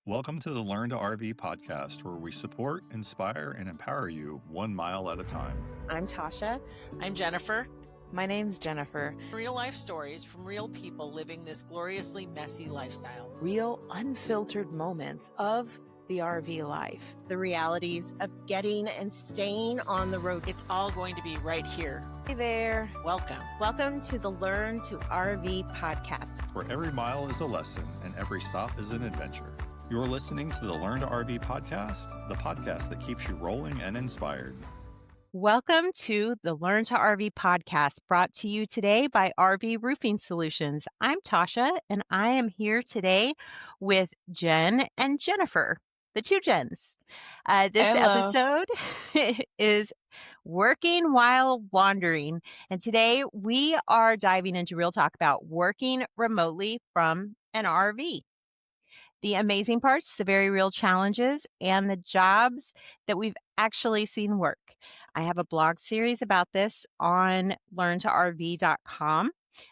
Welcome to the Learn to RV podcast, where we support, inspire, and empower you 1 mile at a time. I'm Tasha. I'm Jennifer. My name's Jennifer. Real life stories from real people living this gloriously messy lifestyle. Real unfiltered moments of the RV life. The realities of getting and staying on the road. It's all going to be right here. Hey there. Welcome. Welcome to the Learn to RV podcast, where every mile is a lesson and every stop is an adventure. You're listening to the Learn to RV podcast, the podcast that keeps you rolling and inspired. Welcome to the Learn to RV podcast, brought to you today by RV Roofing Solutions. I'm Tasha, and I am here today with Jen and Jennifer, the two Jens. This Hello. episode is Working While Wandering, and today we are diving into real talk about working remotely from an RV. The amazing parts, the very real challenges, and the jobs that we've actually seen work. I have a blog series about this on learntorv.com,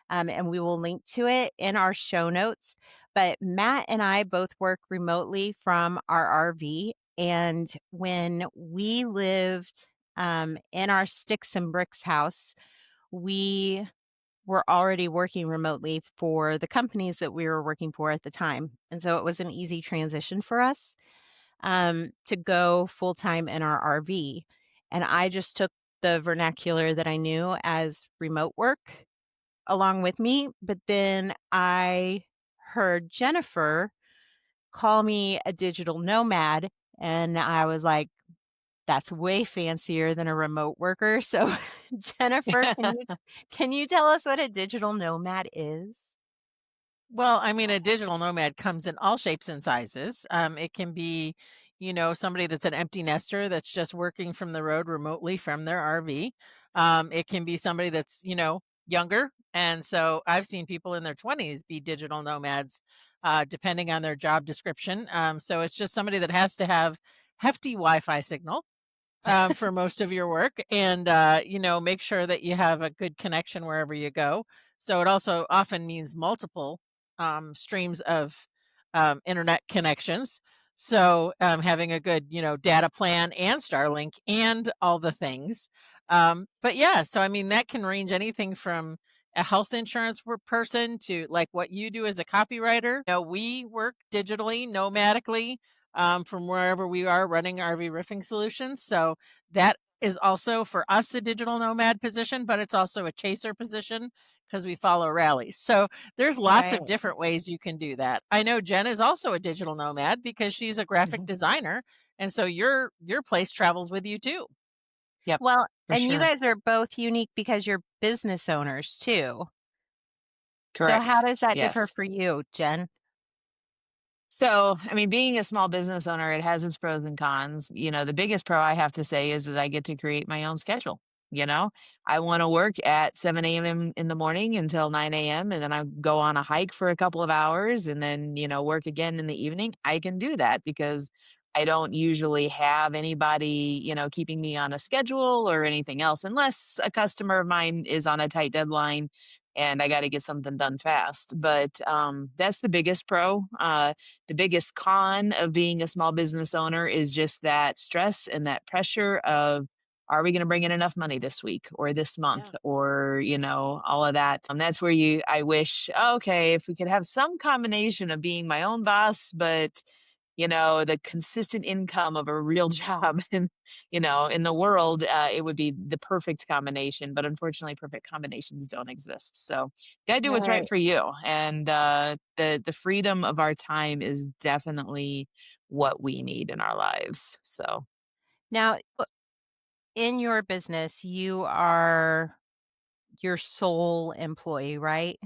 and we will link to it in our show notes. But Matt and I both work remotely from our RV, and when we lived in our sticks and bricks house, we were already working remotely for the companies that we were working for at the time. And so it was an easy transition for us to go full-time in our RV. And I just took the vernacular that I knew as remote work along with me. But then I heard Jennifer call me a digital nomad. And I was like, that's way fancier than a remote worker. So Jennifer, can you tell us what a digital nomad is? Well, I mean, a digital nomad comes in all shapes and sizes. It can be, somebody that's an empty nester that's just working from the road remotely from their RV. It can be somebody that's, younger. And so I've seen people in their 20s be digital nomads, depending on their job description. So it's just somebody that has to have hefty Wi-Fi signal for most of your work, and make sure that you have a good connection wherever you go. So it also often means multiple streams of internet connections. So having a good data plan and Starlink and all the things. But yeah, so I mean that can range anything from a health insurance person to like what you do as a copywriter. We work digitally, nomadically, from wherever we are running RV roofing solutions. So that is also for us a digital nomad position, but it's also a chaser position because we follow rallies. So there's lots of different ways you can do that. I know Jen is also a digital nomad because she's a graphic designer. And so your place travels with you too. Yep. Well, and sure. You guys are both unique because you're business owners too. Correct. So how does that differ for you, Jen? So, I mean, being a small business owner, it has its pros and cons. The biggest pro I have to say is that I get to create my own schedule. I want to work at 7 a.m. in the morning until 9 a.m. and then I go on a hike for a couple of hours and then, work again in the evening. I can do that because I don't usually have anybody, keeping me on a schedule or anything else, unless a customer of mine is on a tight deadline and I got to get something done fast. But that's the biggest pro. The biggest con of being a small business owner is just that stress and that pressure of, are we going to bring in enough money this week or this month or, all of that. That's where I wish, okay, if we could have some combination of being my own boss, but the consistent income of a real job in the world, it would be the perfect combination. But unfortunately, perfect combinations don't exist. So you gotta do what's right for you. And the freedom of our time is definitely what we need in our lives. So now, in your business, you are your sole employee, right?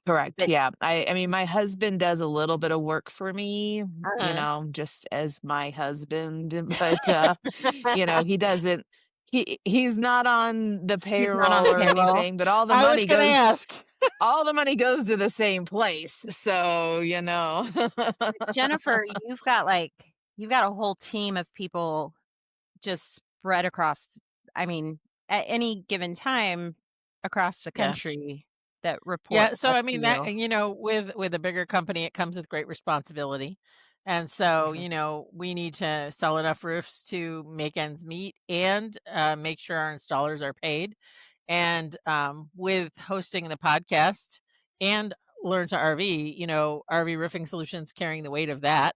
Correct. Yeah. I mean, my husband does a little bit of work for me, just as my husband, but, he doesn't, he's not on the payroll or anything, but all the money all the money goes to the same place. So, Jennifer, you've got a whole team of people just spread across, at any given time across the country. that report Yeah, so up I to mean that you? with a bigger company, it comes with great responsibility. And so, Mhm. we need to sell enough roofs to make ends meet and make sure our installers are paid. And with hosting the podcast and Learn to RV, RV Roofing Solutions carrying the weight of that.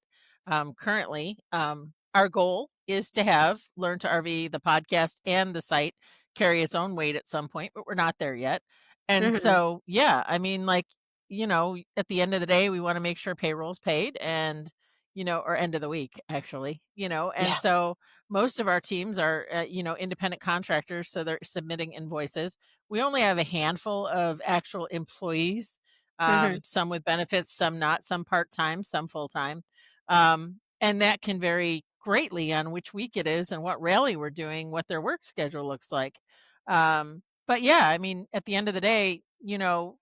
Currently, our goal is to have Learn to RV, the podcast, and the site carry its own weight at some point, but we're not there yet. And Mhm. so, yeah, I mean, like, at the end of the day, we want to make sure payroll's paid and, or end of the week, actually, and Yeah. so most of our teams are, independent contractors. So they're submitting invoices. We only have a handful of actual employees, Mhm. some with benefits, some not, some part time, some full time. And that can vary greatly on which week it is and what rally we're doing, what their work schedule looks like. But yeah, I mean, at the end of the day,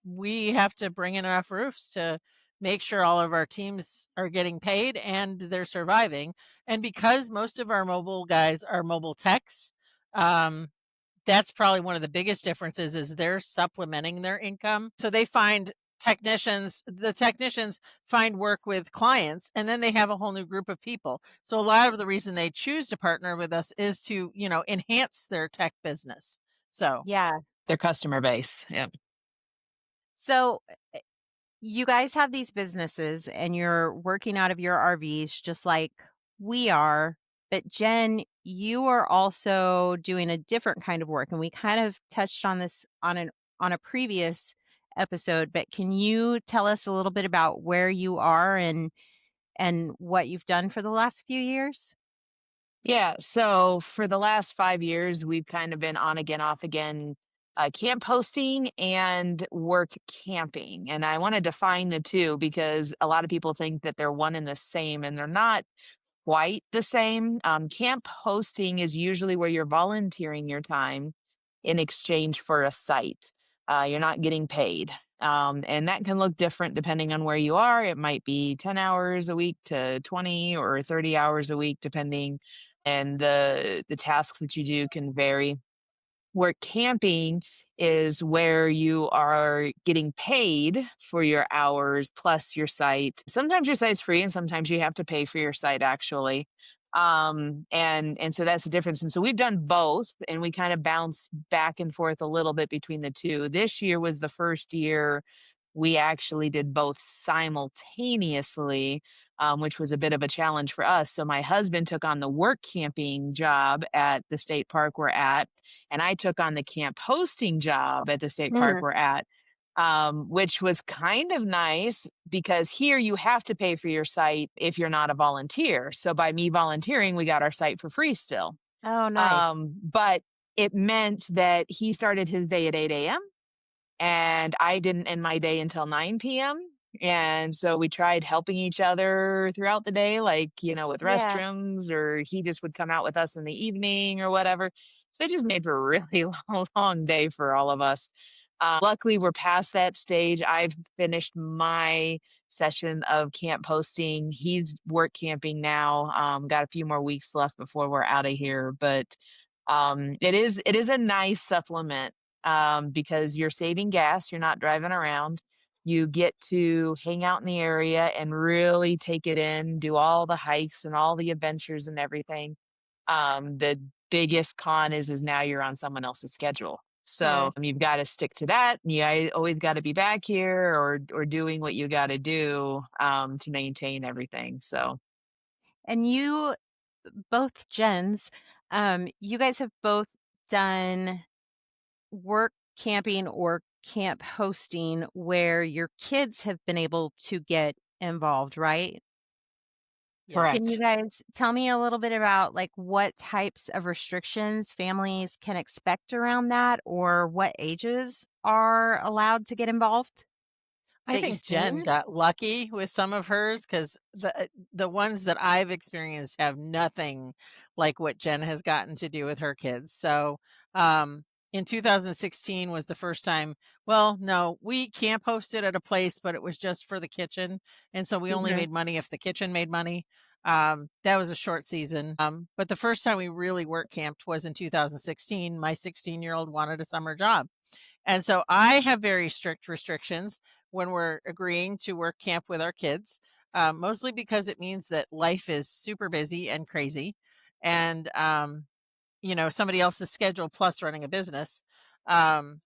we have to bring in enough roofs to make sure all of our teams are getting paid and they're surviving. And because most of our mobile guys are mobile techs, um, that's probably one of the biggest differences is they're supplementing their income. So the technicians find work with clients and then they have a whole new group of people. So a lot of the reason they choose to partner with us is to, enhance their tech business. So Yeah. Their customer base. Yep. So you guys have these businesses and you're working out of your RVs just like we are. But Jen, you are also doing a different kind of work. And we kind of touched on this on a previous episode, but can you tell us a little bit about where you are and what you've done for the last few years? Yeah. So for the last 5 years, we've kind of been on again, off again, camp hosting and work camping. And I want to define the two because a lot of people think that they're one and the same, and they're not quite the same. Camp hosting is usually where you're volunteering your time in exchange for a site. You're not getting paid. And that can look different depending on where you are. It might be 10 hours a week to 20 or 30 hours a week, depending. And the tasks that you do can vary. Where camping is where you are getting paid for your hours plus your site. Sometimes your site's free and sometimes you have to pay for your site actually. And so that's the difference. And so we've done both and we kind of bounce back and forth a little bit between the two. This year was the first year we actually did both simultaneously, which was a bit of a challenge for us. So my husband took on the work camping job at the state park we're at, and I took on the camp hosting job at the state park Mhm. we're at, which was kind of nice because here you have to pay for your site if you're not a volunteer. So by me volunteering, we got our site for free still. Oh, nice. But it meant that he started his day at 8 a.m. and I didn't end my day until 9 p.m. And so we tried helping each other throughout the day, like, with Yeah. restrooms, or he just would come out with us in the evening or whatever. So it just made for a really long day for all of us. Luckily, we're past that stage. I've finished my session of camp posting. He's work camping now. Got a few more weeks left before we're out of here, but it is a nice supplement because you're saving gas, you're not driving around. You get to hang out in the area and really take it in, do all the hikes and all the adventures and everything. The biggest con is now you're on someone else's schedule. So Mm. you've got to stick to that. Always got to be back here or doing what you got to do to maintain everything. So And you both Jens, you guys have both done work camping or camp hosting where your kids have been able to get involved, right? yeah. Can you correct. guys tell me a little bit about like what types of restrictions families can expect around that or what ages are allowed to get involved I that you've think Jen seen? got lucky with some of hers because the ones that I've experienced have nothing like what Jen has gotten to do with her kids. So, in 2016 was the first time. Well, no, we camp hosted at a place, but it was just for the kitchen, and so we only Mhm. made money if the kitchen made money. That was a short season. But the first time we really work camped was in 2016. My 16-year-old wanted a summer job. And so I have very strict restrictions when we're agreeing to work camp with our kids, mostly because it means that life is super busy and crazy. And, somebody else's schedule plus running a business. Um,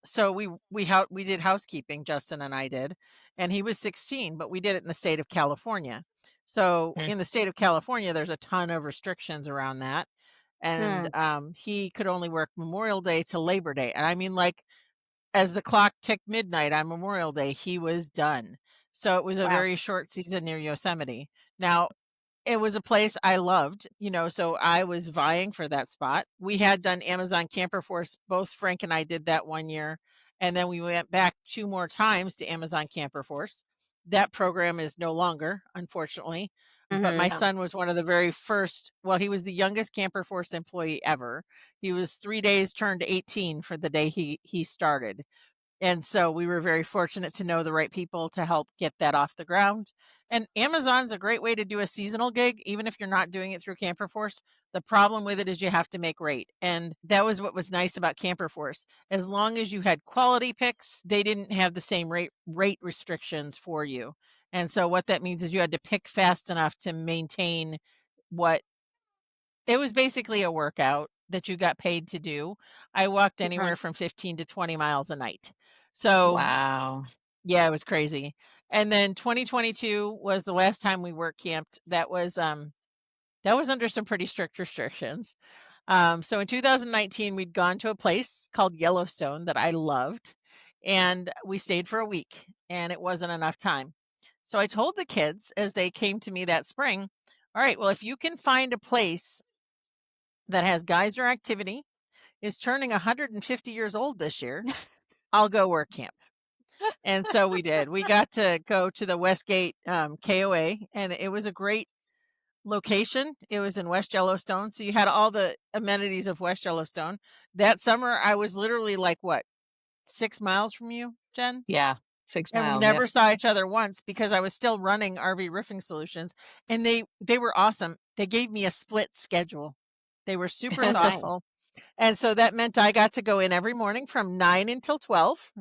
so we did housekeeping, Justin and I did, and he was 16, but we did it in the state of California. So Mm. in the state of California, there's a ton of restrictions around that. And Hmm. he could only work Memorial Day to Labor Day. And I mean, like, as the clock ticked midnight on Memorial Day, he was done. So it was a Wow. very short season near Yosemite. Now, it was a place I loved, so I was vying for that spot. We had done Amazon Camper Force. Both Frank and I did that one year. And then we went back 2 more times to Amazon Camper Force. That program is no longer, unfortunately. But Hmm. my son was one of the very first, well, he was the youngest Camper Force employee ever. He was 3 days turned 18 for the day he started. And so we were very fortunate to know the right people to help get that off the ground. And Amazon's a great way to do a seasonal gig, even if you're not doing it through Camper Force. The problem with it is you have to make rate. And that was what was nice about Camper Force. As long as you had quality picks, they didn't have the same rate restrictions for you. And so what that means is you had to pick fast enough to maintain what it was basically a workout that you got paid to do. I walked Okay. anywhere from 15 to 20 miles a night. So, Wow. yeah, it was crazy. And then 2022 was the last time we work camped. That was under some pretty strict restrictions. So in 2019 we'd gone to a place called Yellowstone that I loved, and we stayed for a week, and it wasn't enough time. So I told the kids as they came to me that spring, all right, well, if you can find a place that has geyser activity, is turning 150 years old this year, I'll go work camp. And so we did. We got to go to the Westgate KOA, and it was a great location. It was in West Yellowstone. So you had all the amenities of West Yellowstone. That summer, I was literally like, what, 6 miles from you, Jen? Yeah. 6 And we miles. Yep. never saw each other once because I was still running RV Roofing Solutions. And they were awesome. They gave me a split schedule. They were super Oh, nice. thoughtful. And so that meant I got to go in every morning from 9 until 12.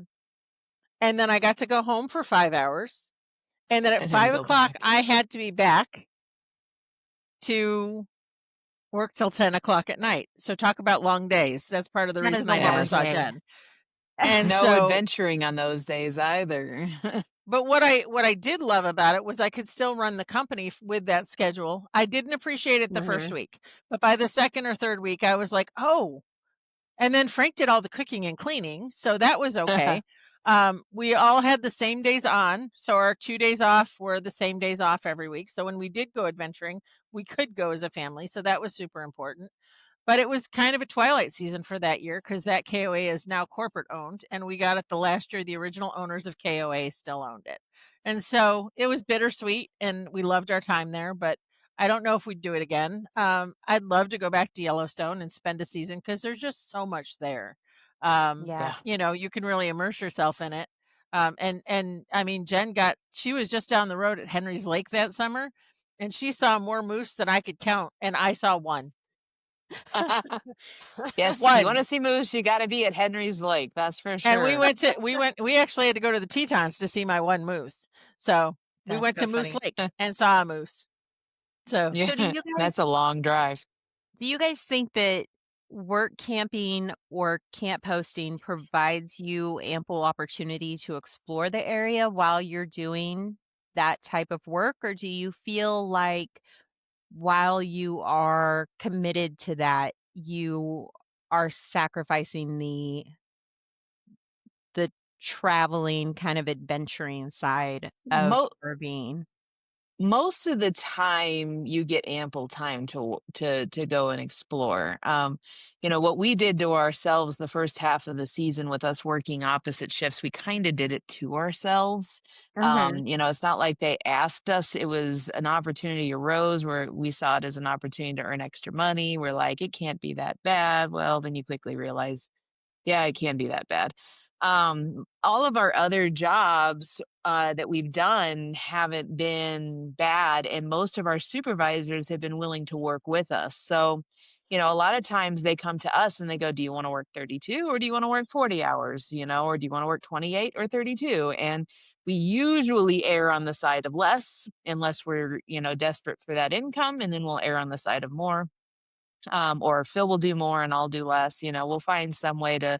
And then I got to go home for 5 hours. And then at And then 5 go o'clock, back. I had to be back to work till 10 o'clock at night. So talk about long days. That's part of the That is reason a I never long saw Yes. day. Jen. And No so, adventuring on those days either. but what I did love about it was I could still run the company with that schedule. I didn't appreciate it the first Hmm. week, but by the second or third week, I was like, oh. And then Frank did all the cooking and cleaning, so that was okay. We all had the same days on, so our 2 days off were the same days off every week. So when we did go adventuring, we could go as a family, so that was super important. But it was kind of a twilight season for that year because that KOA is now corporate owned. And we got it the last year, the original owners of KOA still owned it. And so it was bittersweet and we loved our time there, but I don't know if we'd do it again. I'd love to go back to Yellowstone and spend a season because there's just so much there. Yeah. Yeah. You can really immerse yourself in it. And I mean, she was just down the road at Henry's Lake that summer and she saw more moose than I could count. And I saw one. Yes, you One. wanna see moose, you gotta be at Henry's Lake, that's for And sure. we actually had to go to the Tetons to see my one moose. So we That's went so to Moose funny. Lake and saw a moose. So So Yeah, that's a long drive. do you guys think that work camping or camp hosting provides you ample opportunity to explore the area while you're doing that type of work? Or do you feel like while you are committed to that, you are sacrificing the traveling kind of adventuring side of Mo RVing? Most of the time, you get ample time to go and explore. What we did to ourselves the first half of the season with us working opposite shifts, we kinda did it to ourselves. Mhm. It's not like they asked us, it was an opportunity arose where we saw it as an opportunity to earn extra money. We're like, "It can't be that bad." Well, then you quickly realize yeah, it can be that bad. All of our other jobs that we've done haven't been bad, and most of our supervisors have been willing to work with us. So, a lot of times they come to us and they go, do you want to work 32 or do you want to work 40 hours, or do you want to work 28 or 32? And we usually err on the side of less unless we're, desperate for that income. And then we'll err on the side of more. Or Phil will do more and I'll do less. We'll find some way to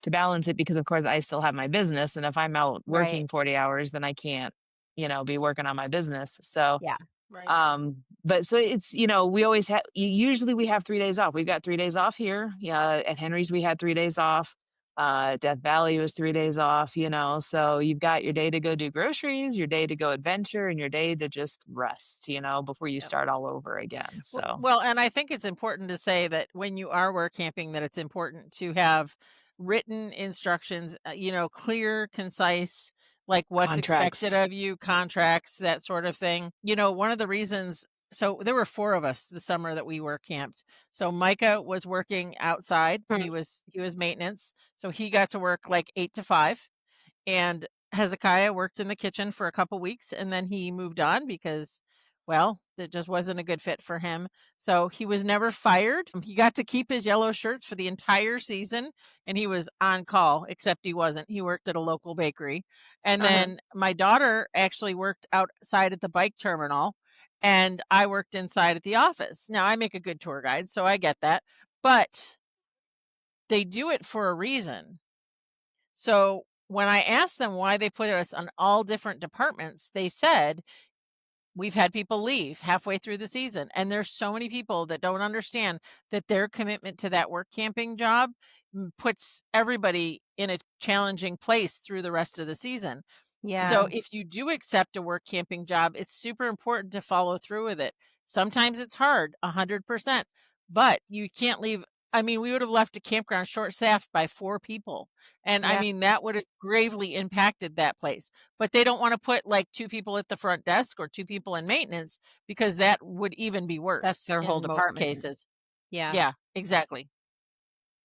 balance it because of course I still have my business. And if I'm out Right. working 40 hours, then I can't, be working on my business. So Yeah. Right. but so it's, we always have, usually we have 3 days off. We've got 3 days off here. Yeah. At Henry's, we had 3 days off. Death Valley was 3 days off, so you've got your day to go do groceries, your day to go adventure, and your day to just rest, before you Yep. start all over again. So Well, and I think it's important to say that when you are work camping, that it's important to have written instructions, clear, concise, like what's expected contracts. of you, contracts, that sort of thing. One of the reasons, so there were 4 of us the summer that we work camped. So Micah was working outside. He was maintenance. So he got to work like 8 to 5. And Hezekiah worked in the kitchen for a couple weeks and then he moved on because, well, it just wasn't a good fit for him. So he was never fired. He got to keep his yellow shirts for the entire season and he was on call, except he wasn't. He worked at a local bakery. And Uh-huh. then my daughter actually worked outside at the bike terminal and I worked inside at the office. Now, I make a good tour guide, so I get that. But they do it for a reason. So when I asked them why they put us on all different departments, they said, we've had people leave halfway through the season. And there's so many people that don't understand that their commitment to that work camping job puts everybody in a challenging place through the rest of the season. Yeah. So if you do accept a work camping job, it's super important to follow through with it. Sometimes it's hard, 100%, but you can't leave. I mean, we would have left a campground short staffed by 4 people. And I Yeah. mean, that would have gravely impacted that place. But they don't want to put like 2 people at the front desk or 2 people in maintenance because that would even be That's worse their whole in most department. cases. Yeah. Yeah, exactly.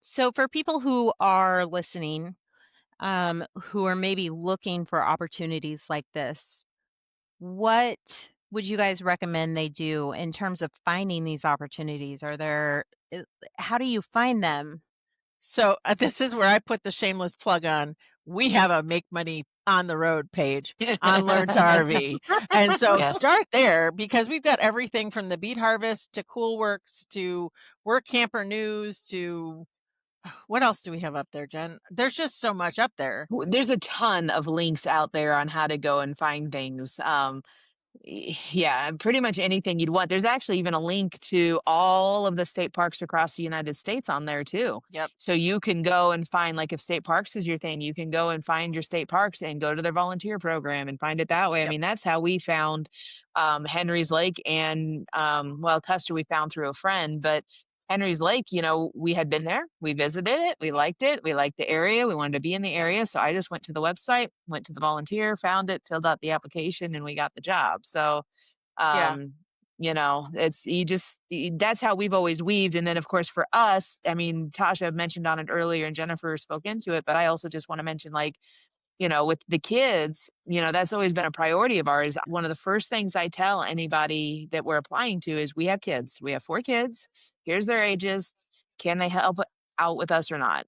So for people who are listening, who are maybe looking for opportunities like this, what would you guys recommend they do in terms of finding these opportunities? How do you find them? So this is where I put the shameless plug on. We have a make money on the road page on Learn to RV. And so Yes. start there because we've got everything from the beet harvest to cool works to work camper news to what else do we have up there, Jen? There's just so much up there. There's a ton of links out there on how to go and find things. Yeah, pretty much anything you'd want. There's actually even a link to all of the state parks across the United States on there too. Yep. So you can go and find, like, if state parks is your thing, you can go and find your state parks and go to their volunteer program and find it that way. I Yep. mean, that's how we found Henry's Lake and well, Custer we found through a friend, but Henry's Lake, we had been there, we visited it, we liked the area, we wanted to be in the area. So I just went to the website, went to the volunteer, found it, filled out the application, and we got the job. So, Yeah. um, that's how we've always weaved. And then, of course, for us, I mean, Tasha mentioned on it earlier and Jennifer spoke into it, but I also just want to mention, like, with the kids, that's always been a priority of ours. One of the first things I tell anybody that we're applying to is we have kids. We have 4 kids. Here's their ages. Can they help out with us or not?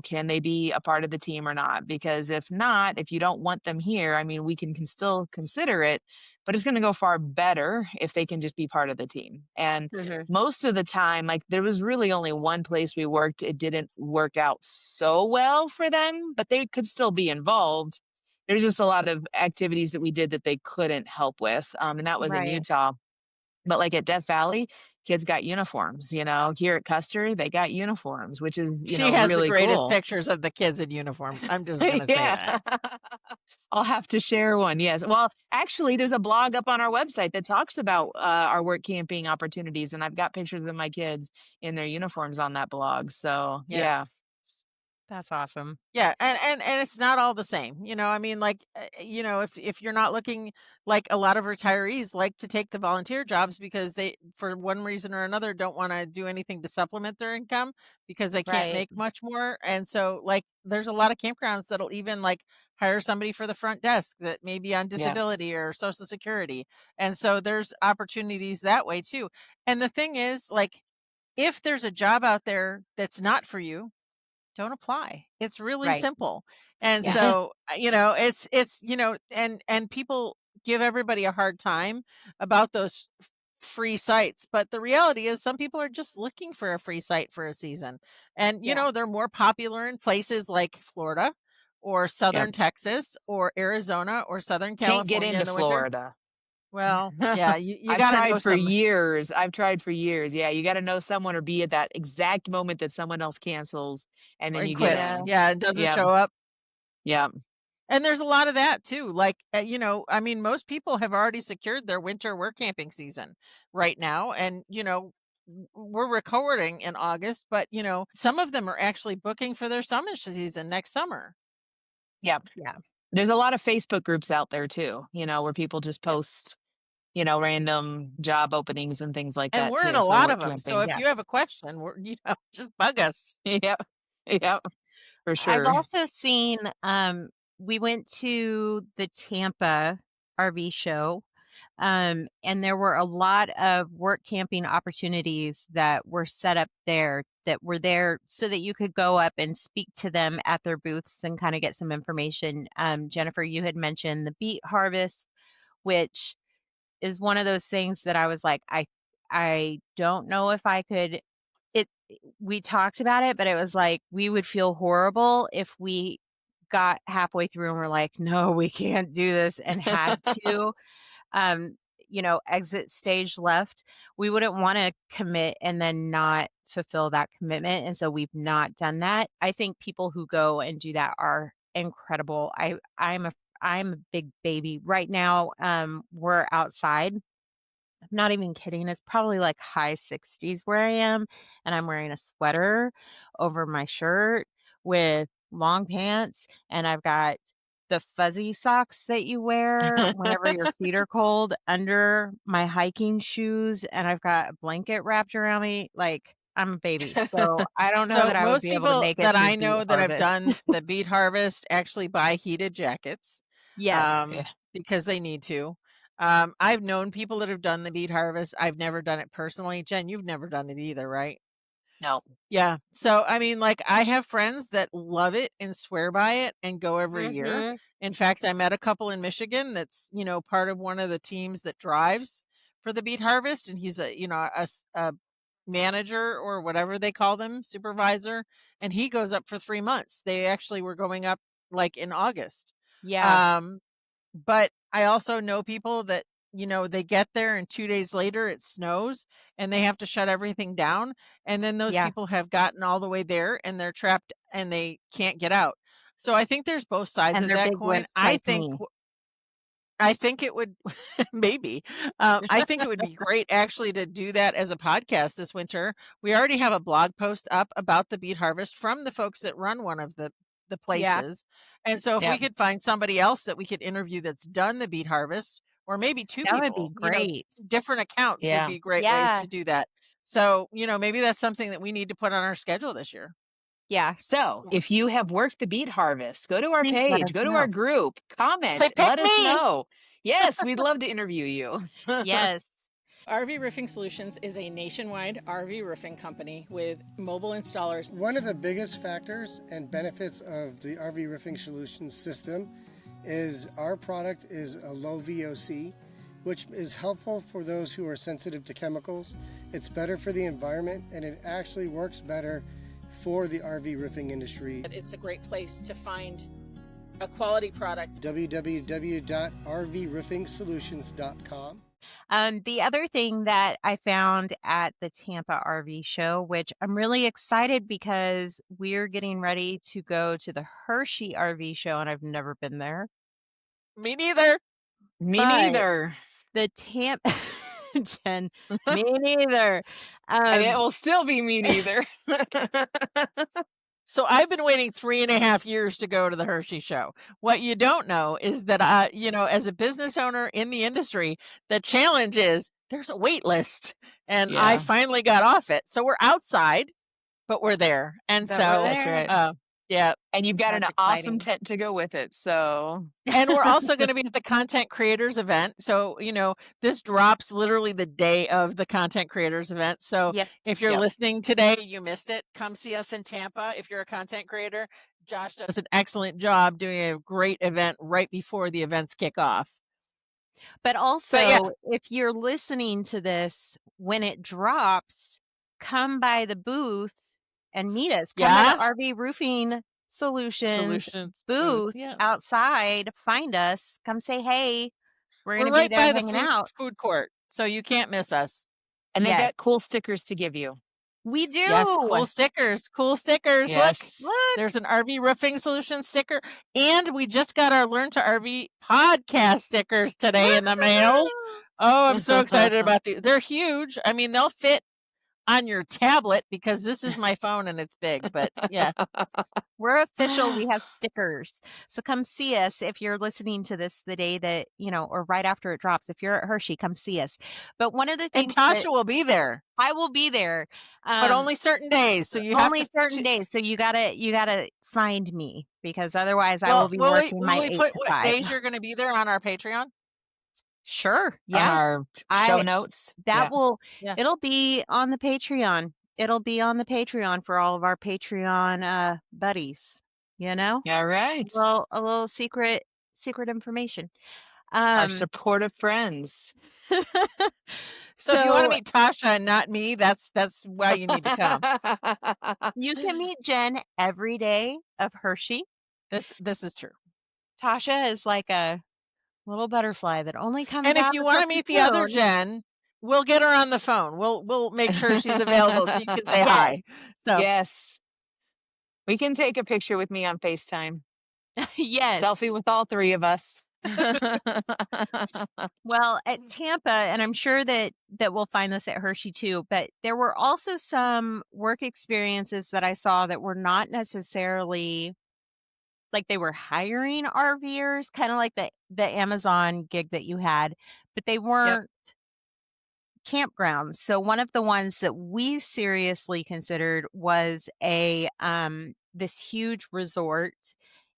Can they be a part of the team or not? Because if not, if you don't want them here, I mean, we can still consider it, but it's going to go far better if they can just be part of the team. And Mhm. most of the time, like, there was really only one place we worked. It didn't work out so well for them, but they could still be involved. There's just a lot of activities that we did that they couldn't help with. And that was in Right. Utah. But like at Death Valley, kids got uniforms, here at Custer, they got uniforms, which is, She has the really greatest cool. pictures of the kids in uniforms. I'm just going to say Yeah. that. I'll have to share one. Yes. Well, actually, there's a blog up on our website that talks about our work camping opportunities, and I've got pictures of my kids in their uniforms on that blog. So, Yeah. yeah. That's awesome. Yeah, and it's not all the same. I mean, like, if you're not looking, like a lot of retirees like to take the volunteer jobs because they, for one reason or another, don't want to do anything to supplement their income because they can't Right. make much more. And so, like, there's a lot of campgrounds that'll even like hire somebody for the front desk that may be on Yeah. disability or Social Security. And so there's opportunities that way too. And the thing is, like, if there's a job out there that's not for you, don't apply. It's really Right. simple. And Yeah. so, it's, and people give everybody a hard time about those free sites. But the reality is some people are just looking for a free site for a season. And, Yeah. they're more popular in places like Florida or Southern Texas or Arizona or Southern Can't get California into in the winter. Florida. Well, yeah, you I've got to know tried for some years. I've tried for years. Yeah, you got to know someone or be at that exact moment that someone else cancels, and then and you get Yeah. quits. in. Yeah, and doesn't Yep, show up. yep, And there's a lot of that too. Like, I mean, most people have already secured their winter work camping season right now. And, we're recording in August, but, some of them are actually booking for their summer season next summer. yep. Yeah. There's a lot of Facebook groups out there too, where people just Yep. post, random job openings and things like And that we're in too a for lot work of them. So camping. if Yeah. you have a question, just bug us. Yep, yep, for I've sure. also seen, we went to the Tampa RV show, and there were a lot of work camping opportunities that were set up there that were there so that you could go up and speak to them at their booths and kind of get some information. Jennifer, you had mentioned the beet harvest, which is one of those things that I was like, I don't know if I could it we talked about it, but it was like we would feel horrible if we got halfway through and we're like, "No, we can't do this," and had to um, exit stage left. We wouldn't wanna commit and then not fulfill that commitment, and so we've not done that. I think people who go and do that are incredible. I'm a big baby. Right now, we're outside. I'm not even kidding. It's probably like high 60s where I am, and I'm wearing a sweater over my shirt with long pants, and I've got the fuzzy socks that you wear whenever your feet are cold under my hiking shoes, and I've got a blanket wrapped around me. Like, I'm a baby. So I don't know So that I would most be able to people make it that through I beet know that have harvest. done the beet harvest actually buy heated jackets. Yes. Yeah. Because they need to. I've known people that have done the beet harvest. I've never done it personally. Jen, you've never done it either, right? No. Yeah. So, I mean, like, I have friends that love it and swear by it and go every year. Mhm. In fact, I met a couple in Michigan that's, part of one of the teams that drives for the beet harvest. And he's a manager or whatever they call them, supervisor. And he goes up for 3 months. They actually were going up like in August. Yeah. Um, but I also know people that, they get there and 2 days later it snows and they have to shut everything down. And then those Yeah. people have gotten all the way there and they're trapped and they can't get out. So I think there's both sides And of they're that big coin. wimps like me. I think it would maybe. I think it would be great actually to do that as a podcast this winter. We already have a blog post up about the beet harvest from the folks that run one of the Yeah. places. And so if we Yep. could find somebody else that we could interview that's done the beet harvest, or maybe two That would be people, great. different accounts would Yeah. be great ways Yeah. to do that. So, maybe that's something that we need to put on our schedule this year. Yeah. So, Yeah. if you have worked the beet harvest, go to our Please let page, us go to know. our group, comment, Say, pick let us me. know. Yes, we'd love to interview you. Yes. RV Roofing Solutions is a nationwide RV roofing company with mobile installers. One of the biggest factors and benefits of the RV Roofing Solutions system is our product is a low VOC, which is helpful for those who are sensitive to chemicals. It's better for the environment, and it actually works better for the RV roofing industry. It's a great place to find a quality product. www.rvroofingsolutions.com. The other thing that I found at the Tampa RV show, which I'm really excited because we're getting ready to go to the Hershey RV show, and I've never been there. Me neither. Me But neither. the Tampa Jen, me neither. And it will still be me neither. So I've been waiting 3.5 years to go to the Hershey show. What you don't know is that as a business owner in the industry, the challenge is there's a wait list, and I Yeah. finally got off it. So we're outside, but we're there. And But so we're That's there. right. Yeah. And you've got That's an awesome exciting. tent to go with it. So, And we're also going to be at the Content Creators event. So, this drops literally the day of the Content Creators event. So, Yep. if you're Yep. listening today, you missed it, come see us in Tampa. If you're a content creator, Josh does an excellent job doing a great event right before the events kick off. But also, yeah. if you're listening to this when it drops, come by the booth and meet us. Come by Yeah. the RV Roofing Solutions booth Yeah. outside. Find us. Come say, hey, we're going We're to be right there by the hanging out. food court. So you can't miss us. and they Yes. got cool stickers to give you. We do. Yes, cool stickers. Cool stickers. Yes. Look. There's an RV Roofing Solution sticker. And we just got our Learn to RV podcast stickers today in the mail. Oh, I'm so excited about these. They're huge. I mean, they'll fit on your tablet because this is my phone and it's big. But yeah, We're official. We have stickers. So come see us if you're listening to this the day that, or right after it drops. If you're at Hershey, come see us. But one of the and things Tasha will be there, I will be there. but only certain days. So you have only to certain days. So you gotta find me because otherwise I will be working will my we 8 put to what 5. days you're going to be there on our Patreon? Sure. On Yeah. our show notes. That will. Yeah. It'll be on the Patreon. It'll be on the Patreon for all of our Patreon buddies. All right. Well, a little secret information. Our supportive friends. So if you want to meet Tasha and not me, that's why you need to come. You can meet Jen every day of Hershey. This is true. Tasha is like a little butterfly that only comes And out if you of want her to meet the other cocoon. Jen, we'll get her on the phone. We'll make sure she's available so you can say Yes. hi. So Yes. We can take a picture with me on FaceTime. Yes. Selfie with all three of us. Well, at Tampa, and I'm sure that we'll find this at Hershey too, but there were also some work experiences that I saw that were not necessarily like they were hiring RVers, kind of like the Amazon gig that you had, but they weren't campgrounds. So one of the ones that we seriously considered was this huge resort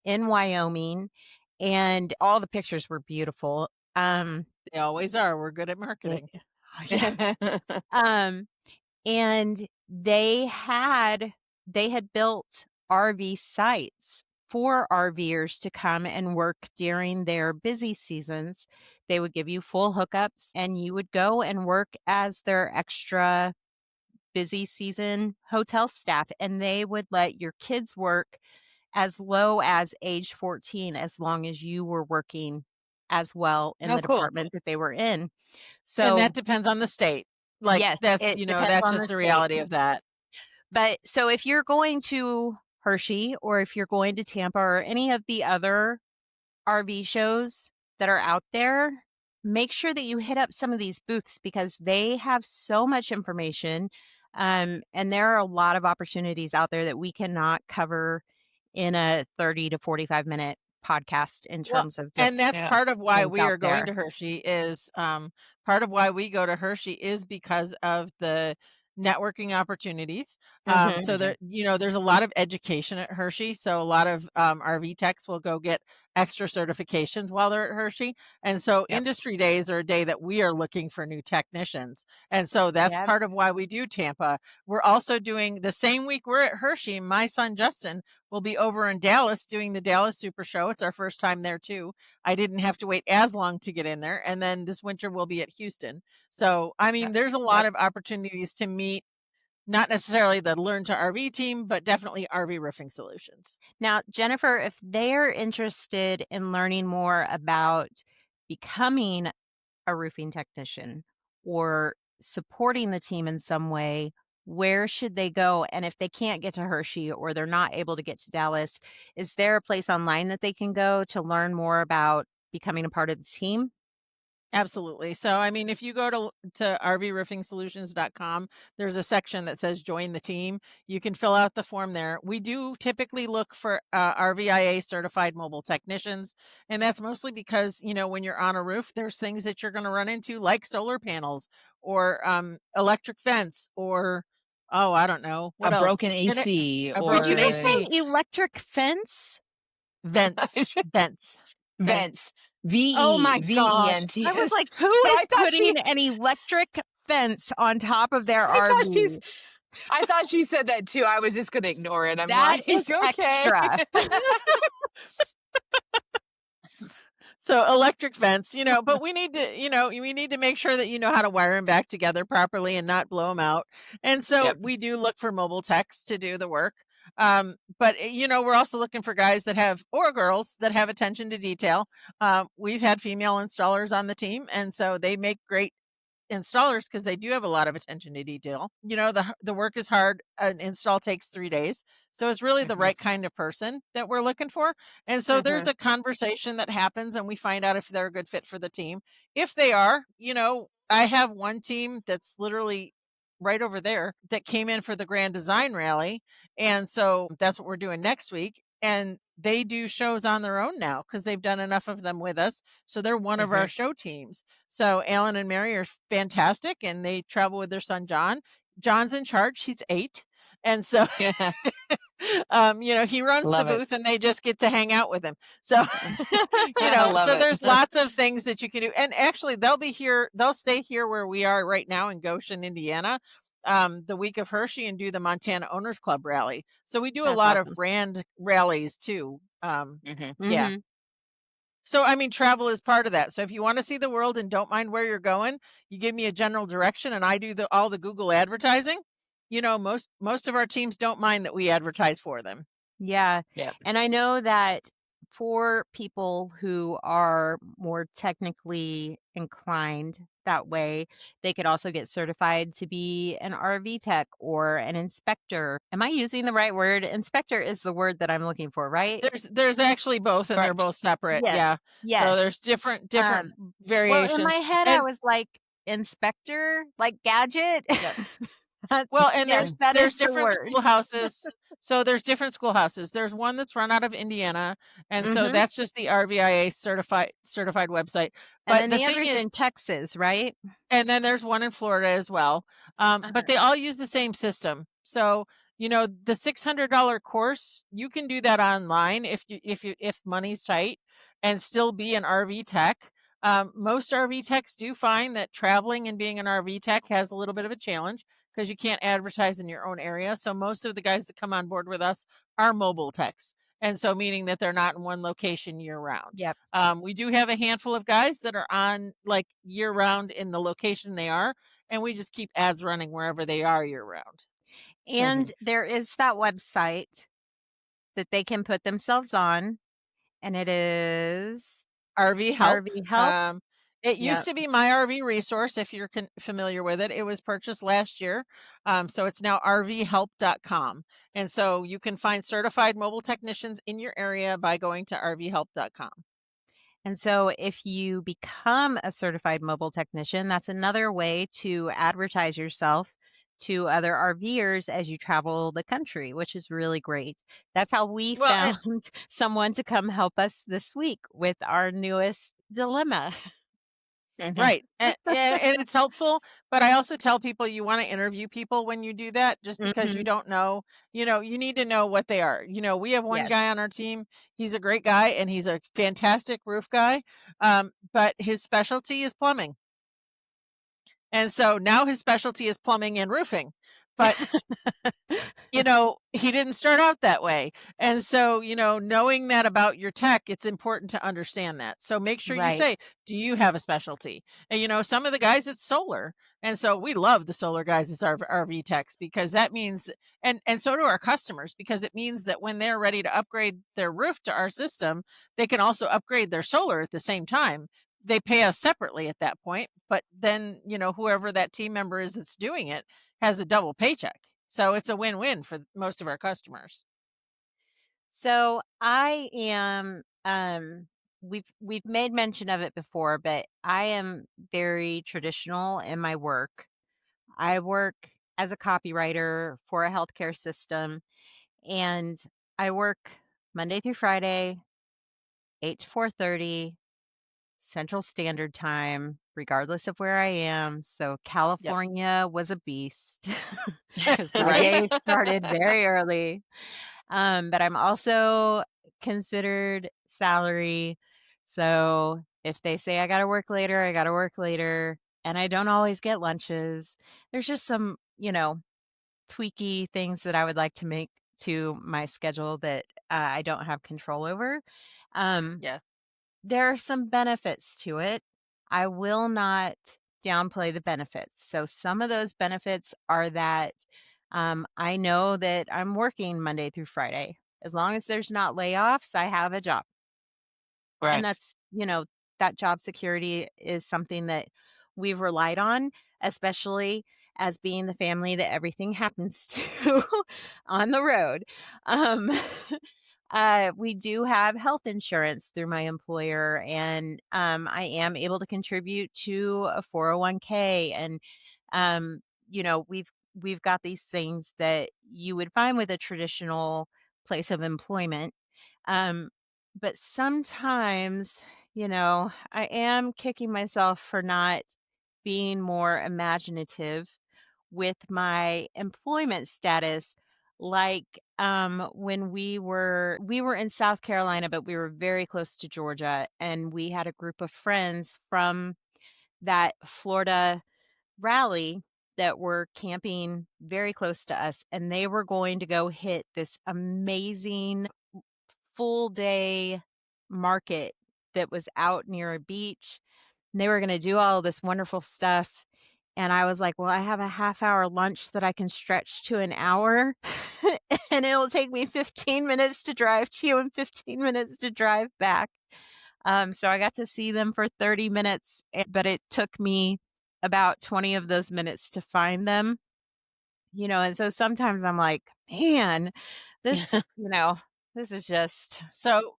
in Wyoming, and all the pictures were beautiful. they always are. We're good at marketing. Yeah. And they had built RV sites for RVers to come and work during their busy seasons. They would give you full hookups and you would go and work as their extra busy season hotel staff, and they would let your kids work as low as age 14 as long as you were working as well in the cool. department that they were in. And So that depends on the state. Like yes, that's it depends that's on just the the state. reality of that. But so if you're going to Hershey or if you're going to Tampa or any of the other RV shows that are out there, make sure that you hit up some of these booths because they have so much information. And there are a lot of opportunities out there that we cannot cover in a 30 to 45 minute podcast in terms of and that's part of why we are going to Hershey is part of why we go to Hershey is because of the networking opportunities. So there, there's a lot of education at Hershey. So a lot of RV techs will go get extra certifications while they're at Hershey. And so industry days are a day that we are looking for new technicians. And so that's part of why we do Tampa. We're also doing the same week we're at Hershey. My son, Justin, will be over in Dallas doing the Dallas Super Show. It's our first time there too. I didn't have to wait as long to get in there. And then this winter we'll be at Houston. So, I mean, there's a lot of opportunities to meet, not necessarily the Learn to RV team, but definitely RV Roofing Solutions. Now, Jennifer, if they're interested in learning more about becoming a roofing technician or supporting the team in some way, where should they go? And if they can't get to Hershey or they're not able to get to Dallas, is there a place online that they can go to learn more about becoming a part of the team? Absolutely. So, I mean, if you go to rvroofingsolutions.com, there's a section that says join the team. You can fill out the form there. We do typically look for RVIA certified mobile technicians. And that's mostly because, when you're on a roof, there's things that you're going to run into like solar panels or electric fence or Oh, I don't know. What a else? broken Get it? AC A or Did you broken guys say AC. electric fence? Vents. Vents. vents. Oh my gosh. VENT. I was like, who But is I thought putting an electric fence on top of their I thought RV? I thought she said that too. I was just gonna ignore it. I'm That like, is okay. extra. So electric vents, but we need to make sure that you know how to wire them back together properly and not blow them out. And so Yep. we do look for mobile techs to do the work. But we're also looking for guys that have, or girls that have attention to detail. We've had female installers on the team, and so they make great installers because they do have a lot of attention to detail. The work is hard. An install takes 3 days. So it's really the Mhm. right kind of person that we're looking for. And so there's Mhm. a conversation that happens and we find out if they're a good fit for the team. If they are, I have one team that's literally right over there that came in for the Grand Design Rally. And so that's what we're doing next week. And they do shows on their own now because they've done enough of them with us. So they're one of our show teams. So Alan and Mary are fantastic, and they travel with their son John. John's in charge; he's 8, and so Yeah. he runs Love the it. booth, and they just get to hang out with him. So I love so it. there's lots of things that you can do, and actually they'll be here. They'll stay here where we are right now in Goshen, Indiana. The week of Hershey and do the Montana Owners Club rally. So we do a That's lot awesome. of brand rallies too. Yeah. Mhm. So, travel is part of that. So if you want to see the world and don't mind where you're going, you give me a general direction and I do all the Google advertising. Most of our teams don't mind that we advertise for them. Yeah. Yep. And I know that for people who are more technically inclined that way, they could also get certified to be an RV tech or an inspector. Am I using the right word? Inspector is the word that I'm looking for, right? There's actually both, and they're Correct. both separate. Yes. Yeah. So Yes. there's different Well, variations. in my head, I And was like, inspector, like gadget. Yep. That's, Well, and yes, that there's is the different word. schoolhouses. So there's different schoolhouses. There's one that's run out of Indiana, and so Mhm. that's just the RVIA certified website. And But then the the thing other's is, in Texas, right? and then there's one in Florida as well. But they all use the same system. So, the $600 course, you can do that online if money's tight and still be an RV tech. Most RV techs do find that traveling and being an RV tech has a little bit of a challenge because you can't advertise in your own area. So most of the guys that come on board with us are mobile techs. And so meaning that they're not in one location year round. Yep. We do have a handful of guys that are on like year round in the location they are, and we just keep ads running wherever they are year round. And there is that website that they can put themselves on, and it is RV Help. RV Help. It Yep. used to be My RV Resource, if you're familiar with it. It was purchased last year. So it's now rvhelp.com. And so you can find certified mobile technicians in your area by going to rvhelp.com. And so if you become a certified mobile technician, that's another way to advertise yourself to other RVers as you travel the country, which is really great. That's how we Well, and, found someone to come help us this week with our newest dilemma. right. And it's helpful. But I also tell people you want to interview people when you do that, just because you Mhm. don't know, you need to know what they are. We have one Yes. guy on our team. He's a great guy and he's a fantastic roof guy. But his specialty is plumbing. And so now his specialty is plumbing and roofing. But he didn't start out that way. And so, knowing that about your tech, it's important to understand that. So make sure you Right. say, do you have a specialty? And, some of the guys, it's solar. And so we love the solar guys as our RV techs because that means, and so do our customers, because it means that when they're ready to upgrade their roof to our system, they can also upgrade their solar at the same time. They pay us separately at that point, but then, whoever that team member is that's doing it has a double paycheck. So it's a win-win for most of our customers. So I am we've made mention of it before, but I am very traditional in my work. I work as a copywriter for a healthcare system, and I work Monday through Friday, 8 to 4:30 Central Standard Time. regardless of where I am. So California was a beast because my Right. day started very early. But I'm also considered salary. So if they say I got to work later, I got to work later. And I don't always get lunches. There's just some, tweaky things that I would like to make to my schedule that I don't have control over. Um, Yeah. there are some benefits to it. I will not downplay the benefits. So some of those benefits are that I know that I'm working Monday through Friday. As long as there's not layoffs, I have a job. And Right. that's, that job security is something that we've relied on, especially as being the family that everything happens to on the road. Um, we do have health insurance through my employer, and I am able to contribute to a 401k. And um, we've got these things that you would find with a traditional place of employment. Um, but sometimes, I am kicking myself for not being more imaginative with my employment status. Like when we were in South Carolina, but we were very close to Georgia, and we had a group of friends from that Florida rally that were camping very close to us, and they were going to go hit this amazing full day market that was out near a beach. And they were going to do all this wonderful stuff. And I was like, well, I have a half-hour lunch that I can stretch to an hour. And it'll take me 15 minutes to drive to you and 15 minutes to drive back. So I got to see them for 30 minutes, but it took me about 20 of those minutes to find them. And so sometimes I'm like, man, this, this is just So,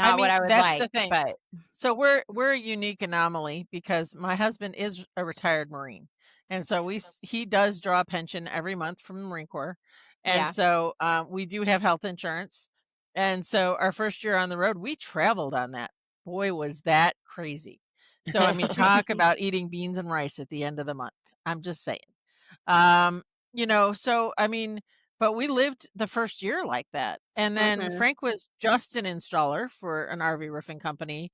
I not what mean, I would that's like, the thing. but So we're a unique anomaly because my husband is a retired Marine, and so he does draw a pension every month from the Marine Corps, and yeah. so we do have health insurance, and so our first year on the road, we traveled on that. Boy, was that crazy! So I mean, talk about eating beans and rice at the end of the month. I'm just saying. Um, so I mean, but we lived the first year like that. And then Mhm. Frank was just an installer for an RV roofing company,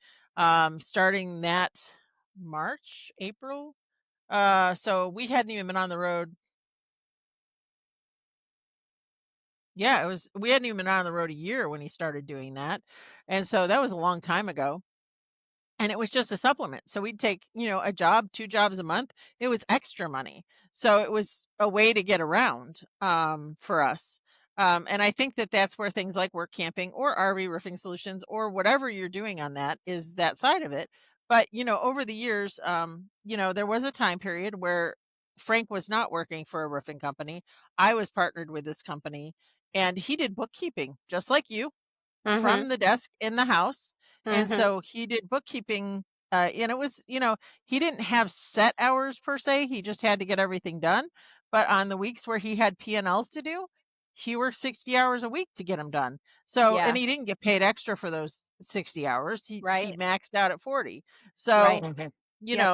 starting that March, April. So we hadn't even been on the road. Yeah, we hadn't even been on the road a year when he started doing that. And so that was a long time ago. And it was just a supplement. So we'd take, a job, 2 jobs a month. It was extra money. So it was a way to get around for us. And I think that that's where things like work camping or RV roofing solutions or whatever you're doing on that is that side of it. But, over the years, there was a time period where Frank was not working for a roofing company. I was partnered with this company and he did bookkeeping just like you Mhm. from the desk in the house. And Mhm. so he did bookkeeping. And it was, he didn't have set hours per se. He just had to get everything done. But on the weeks where he had P&Ls to do, he worked 60 hours a week to get them done. So, Yeah. and he didn't get paid extra for those 60 hours. He Right. maxed out at 40. Right. So, Mhm. Yep.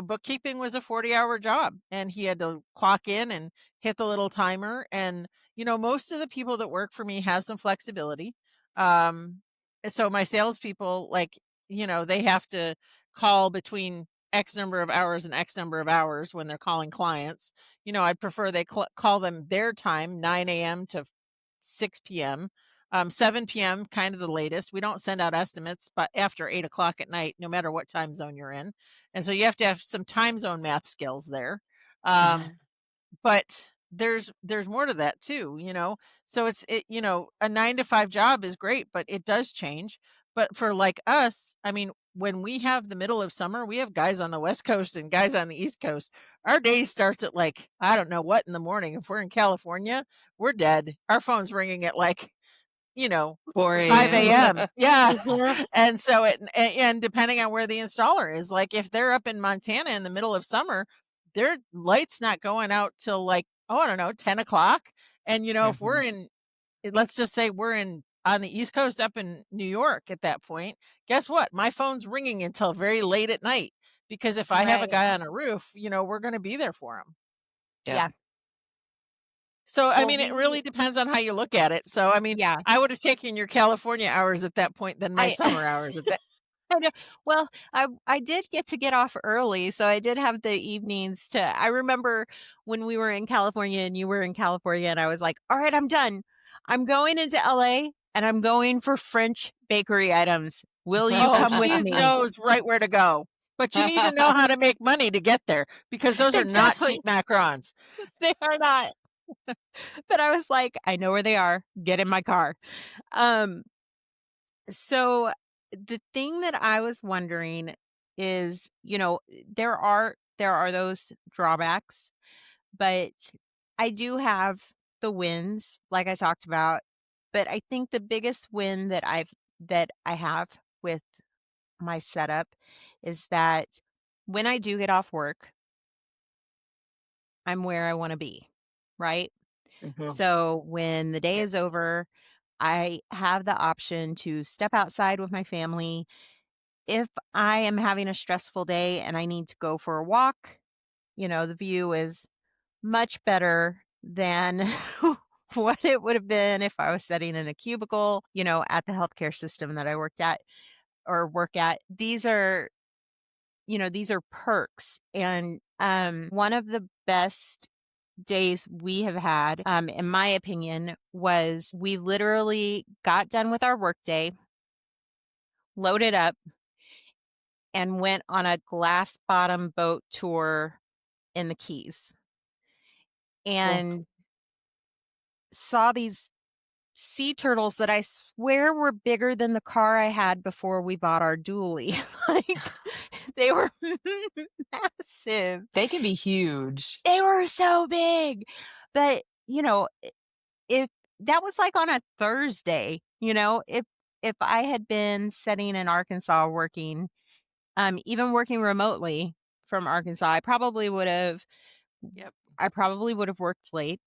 bookkeeping was a 40-hour job and he had to clock in and hit the little timer. And, most of the people that work for me have some flexibility. So my salespeople, like, they have to call between X number of hours and X number of hours when they're calling clients. I'd prefer they call them their time, 9 a.m. to 6 p.m. 7 p.m. kind of the latest. We don't send out estimates, but after 8 o'clock at night, no matter what time zone you're in. And so you have to have some time zone math skills there. But there's more to that too, so a 9 to 5 job is great, but it does change. But for like us, I mean, when we have the middle of summer, we have guys on the West Coast and guys on the East Coast. Our day starts at like I don't know what in the morning. If we're in California, we're dead. Our phone's ringing at like you know, 4 5 a.m. a.m. Yeah. Mhm. And so and depending on where the installer is, like if they're up in Montana in the middle of summer, their light's not going out till like, oh, I don't know, 10 o'clock. And, if we're let's just say we're on the East Coast up in New York at that point, guess what? My phone's ringing until very late at night Because if I have a Right. guy on a roof, we're going to be there for him. Yeah. So, I Well, mean, it really depends on how you look at it. So, I mean, yeah. I would have taken your California hours at that point than my I summer hours at that. I know. Well, I did get off early, so I did have the evenings to I remember when we were in California and you were in California, and I was like, "All right, I'm done. I'm going into LA, and I'm going for French bakery items. Will you Oh, come with she me?" knows right where to go. But you need to know how to make money to get there because those are not cheap Exactly. macarons. They are not. But I was like, "I know where they are. Get in my car." Um, so the thing that I was wondering is, there are those drawbacks, but I do have the wins like I talked about. But I think the biggest win that I have with my setup is that when I do get off work, I'm where I want to be, right? Mhm. So when the day Yep. is over, I have the option to step outside with my family. If I am having a stressful day and I need to go for a walk, the view is much better than what it would have been if I was sitting in a cubicle, at the healthcare system that I worked at or work at. These are perks. And one of the best days we have had, in my opinion, was we literally got done with our workday, loaded up, and went on a glass bottom boat tour in the Keys Cool. and saw these sea turtles that I swear were bigger than the car I had before we bought our dually. Like, they were massive. They can be huge. They were so big. But, if that was like on a Thursday, if I had been sitting in Arkansas working, even working remotely from Arkansas, Yep. I probably would have worked late,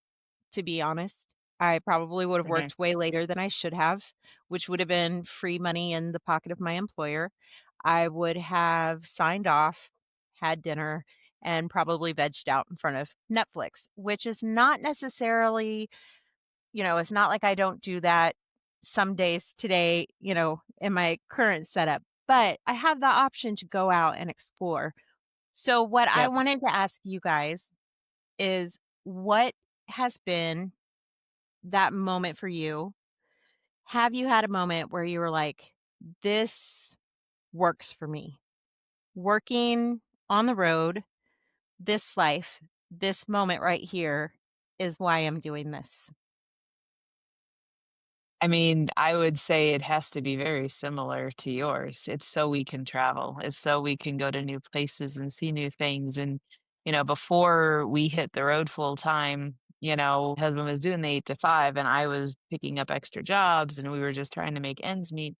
to be honest. I probably would have Mhm. worked way later than I should have, which would have been free money in the pocket of my employer. I would have signed off, had dinner, and probably vegged out in front of Netflix, which is not necessarily, it's not like I don't do that some days today, in my current setup, but I have the option to go out and explore. So, what I Yep. wanted to ask you guys is what has been that moment for you? Have you had a moment where you were like, this works for me? Working on the road, this life, this moment right here is why I'm doing this. I mean, I would say it has to be very similar to yours. It's so we can travel. It's so we can go to new places and see new things. And, before we hit the road full time, husband was doing the 8 to 5 and I was picking up extra jobs and we were just trying to make ends meet.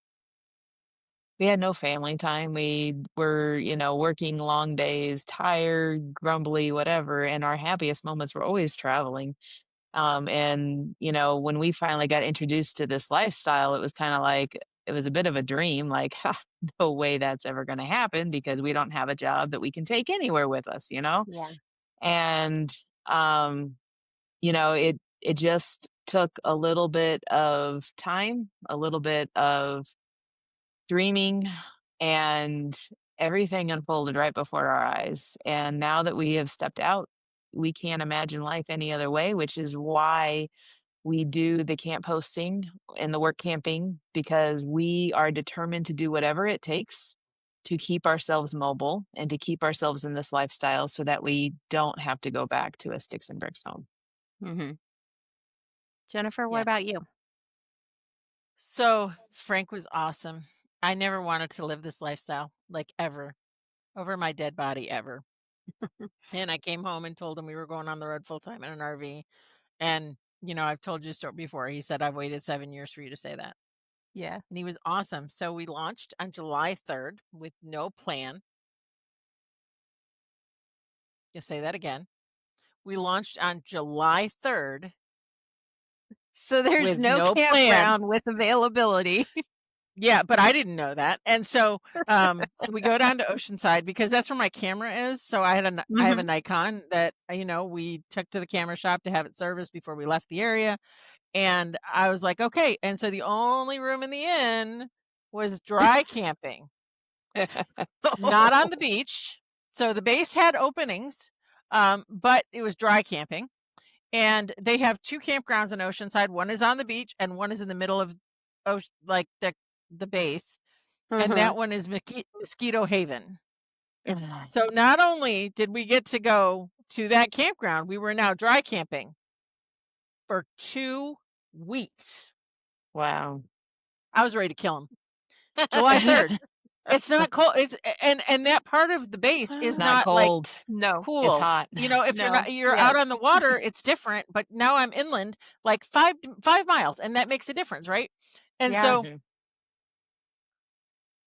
We had no family time. We were, working long days, tired, grumbly, whatever. And our happiest moments were always traveling. And, when we finally got introduced to this lifestyle, it was kind of like, it was a bit of a dream, like, "Ha, no way that's ever going to happen because we don't have a job that we can take anywhere with us. Yeah. And, um, it just took a little bit of time, a little bit of dreaming, and everything unfolded right before our eyes. And now that we have stepped out, we can't imagine life any other way, which is why we do the camp hosting and the work camping because we are determined to do whatever it takes to keep ourselves mobile and to keep ourselves in this lifestyle so that we don't have to go back to a sticks and bricks home. Hmm. Jennifer, what Yeah. about you? So Frank was awesome. I never wanted to live this lifestyle, like ever, over my dead body ever. And I came home and told him we were going on the road full time in an RV. And, I've told you a story before. He said, I've waited 7 years for you to say that. Yeah. And he was awesome. So we launched on July 3rd with no plan. You'll say that again. We launched on July 3rd So there's with no no plan. campground with availability. Yeah, but I didn't know that. And so we go down to Oceanside because that's where my camera is. So I have a Nikon that we took to the camera shop to have it serviced before we left the area. And I was like, okay. And so the only room in the inn was dry camping, not on the beach. So the base had openings, but it was dry camping. And they have two campgrounds in Oceanside. One is on the beach and one is in the middle of like the base. And that one is Mosquito Haven. So not only did we get to go to that campground, we were now dry camping for 2 weeks. Wow. I was ready to kill him. July 3rd. It's not cold. It's and that part of the base is Not not like cold. No. cool. It's hot. If No. you're out on the water, it's different. But now I'm inland, like 5 miles, and that makes a difference, right? And Yeah. so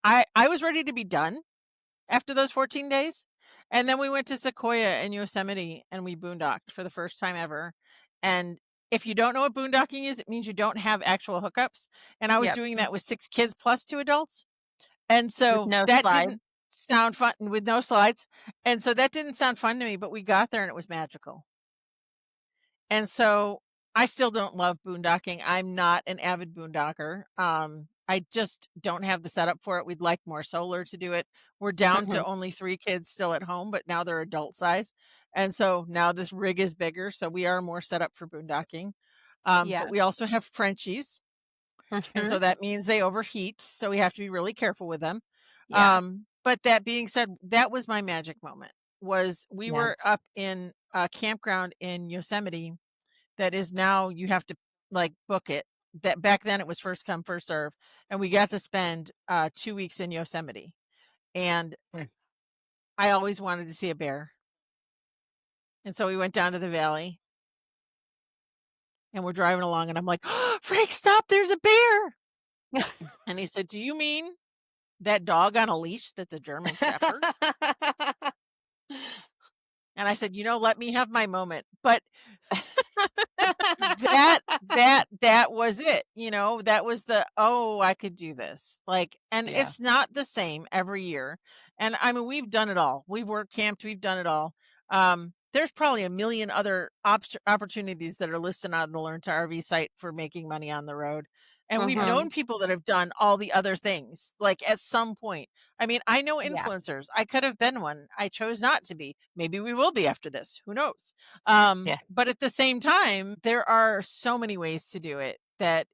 I was ready to be done after those 14 days. And then we went to Sequoia and Yosemite and we boondocked for the first time ever. And if you don't know what boondocking is, it means you don't have actual hookups. And I was Yep. doing that with 6 kids plus 2 adults. And so With no that slide. didn't sound fun with no slides. And so that didn't sound fun to me, but we got there and it was magical. And so I still don't love boondocking. I'm not an avid boondocker. I just don't have the setup for it. We'd like more solar to do it. We're down to only 3 kids still at home, but now they're adult size. And so now this rig is bigger. So we are more set up for boondocking. Yeah. But we also have Frenchies. And so that means they overheat. So we have to be really careful with them. Yeah. But that being said, that was my magic moment. We were up in a campground in Yosemite that is now you have to like book it. That back then it was first come first serve, and we got to spend 2 weeks in Yosemite. And I always wanted to see a bear, and so we went down to the valley, and we're driving along, and I'm like, oh, Frank, stop! There's a bear. And he said, "Do you mean that dog on a leash that's a German Shepherd?" And I said, let me have my moment. But that was it. That was I could do this. And Yeah. it's not the same every year. And I mean, we've done it all. We've work camped. We've done it all. There's probably a million other opportunities that are listed on the Learn to RV site for making money on the road. And we've known people that have done all the other things, like at some point. I mean, I know Yeah. influencers. I could have been one. I chose not to be. Maybe we will be after this. Who knows? Yeah. But at the same time, there are so many ways to do it that,